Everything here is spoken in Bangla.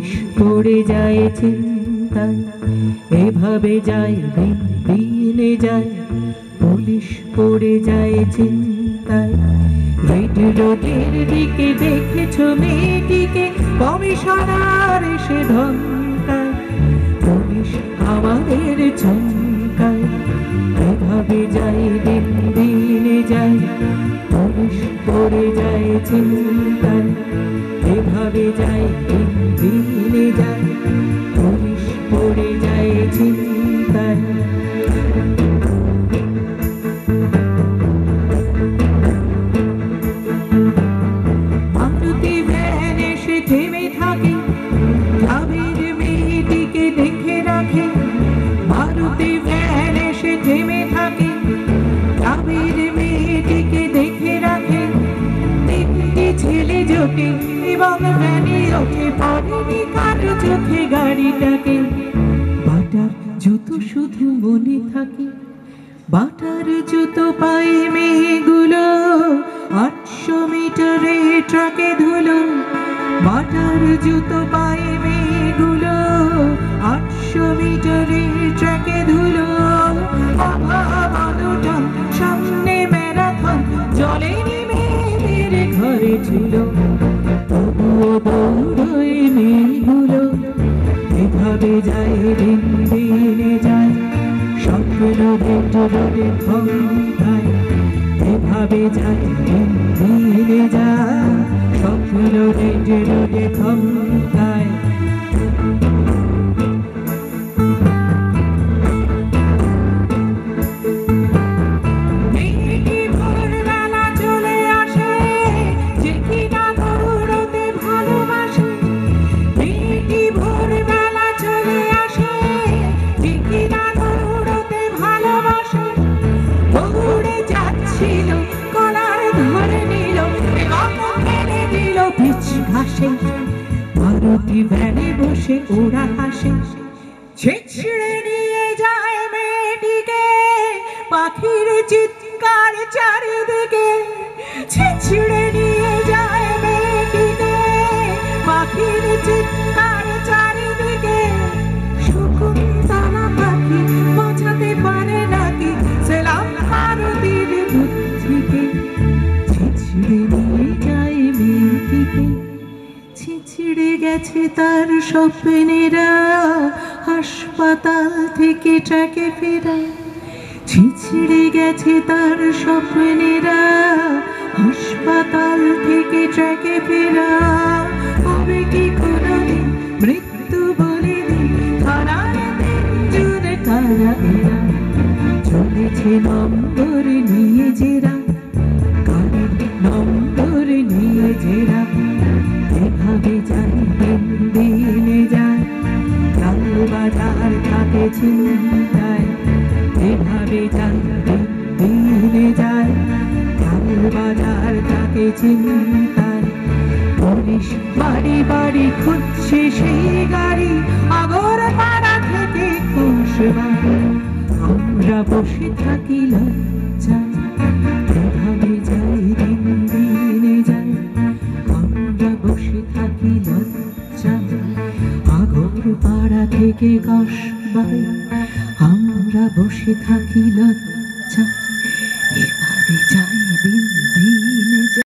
পুলিশ পড়ে যায় চিন্তায়, এভাবে যায় দিন দিনে যায়, পুলিশ পড়ে যায় চিন্তায়। রেড রোডের দিকে দেখেছ মেয়েটিকে, কমিশনার এসে ধমকায়, পুলিশ আমাদের চমকায়। এভাবে যায় দিন দিনে যায়, পুলিশ পড়ে যায় চিন্তায়, এভাবে যায় দিন দিনে যায়, পুলিশ পড়ে যায় চিন্তায়। মারুতি ভ্যান এসে থেমে থাকে, গ্রামের মেয়েটিকে দেখে রাখে। মারুতি ভ্যান এসে থেমে থাকে, গ্রামের মেয়েটিকে দেখে রাখে। তিনটি ছেলে জোটে এবং ভ্যানে ওঠে, পড়েনি কারো চোখে গাড়িটাকে। বাটার জুতো শুধু মনে থাকে, বাটার জুতো পায়ে মেয়েগুলো, 800 মিটারে ট্রাকে ধুলো। বাটার জুতো পায়ে মেয়েগুলো, 800 মিটারে ট্রাকে ধুলো। অভাবনটন সামনে ম্যারাথন, জলেনি মেয়েদের ঘরে ছিল, তবুও দৌড়োয় মেয়েগুলো। এভাবে যায় দিন দিনে যায়, স্বপ্ন রেড রোডে ক্ষমতায়। এভাবে যায় দিন দিনে যায়, স্বপ্ন রেড রোডে ক্ষমতায়। মারুতি ভ্যানে বসে ওরা হাসে, ছিঁচড়ে নিয়ে যায় মেয়েটিকে, পাখির চিৎকার চারিদিকে। ছিঁচড়ে নিয়ে যায় মেয়েটিকে, পাখির চিৎকার চারিদিকে। শকুন্তলা পাখি বাঁচাতে পারে নাকি সেলাম মারুতির বুদ্ধিকে। ছিঁচড়ে নিয়ে যায় মেয়েটিকে, ছিঁচড়ে গেছে তার স্বপ্নেরা, হাসপাতাল থেকে ট্রাকে ফেরা। ছিঁচড়ে গেছে তার স্বপ্নেরা, হাসপাতাল থেকে ট্রাকে ফেরা। হবে কি কোনোদিন মৃত্যু বলে দিন, থানার তিনজন কারা এরা। চলেছে নম্বর নিয়ে জেরা, গাড়ির নম্বর নিয়ে জেরা। এভাবে যায় দিন দিনে যায়, লাল বাজার থাকে চিন্তায়। এভাবে যায় দিন দিনে যায়, লাল বাজার থাকে চিন্তায়। পুলিশ বাড়ি বাড়ি খুঁজছে সেই গাড়ি, আগরপাড়া থেকে কুশবাড়ি। আমরা বসে থাকি লজ্জায়, এভাবে যায় দিন দিনে যায়, আমরা বসে থাকি লজ্জায়। আগরপাড়া থেকে কসবায়, আমরা বসে থাকি লজ্জায়। এভাবে যায়।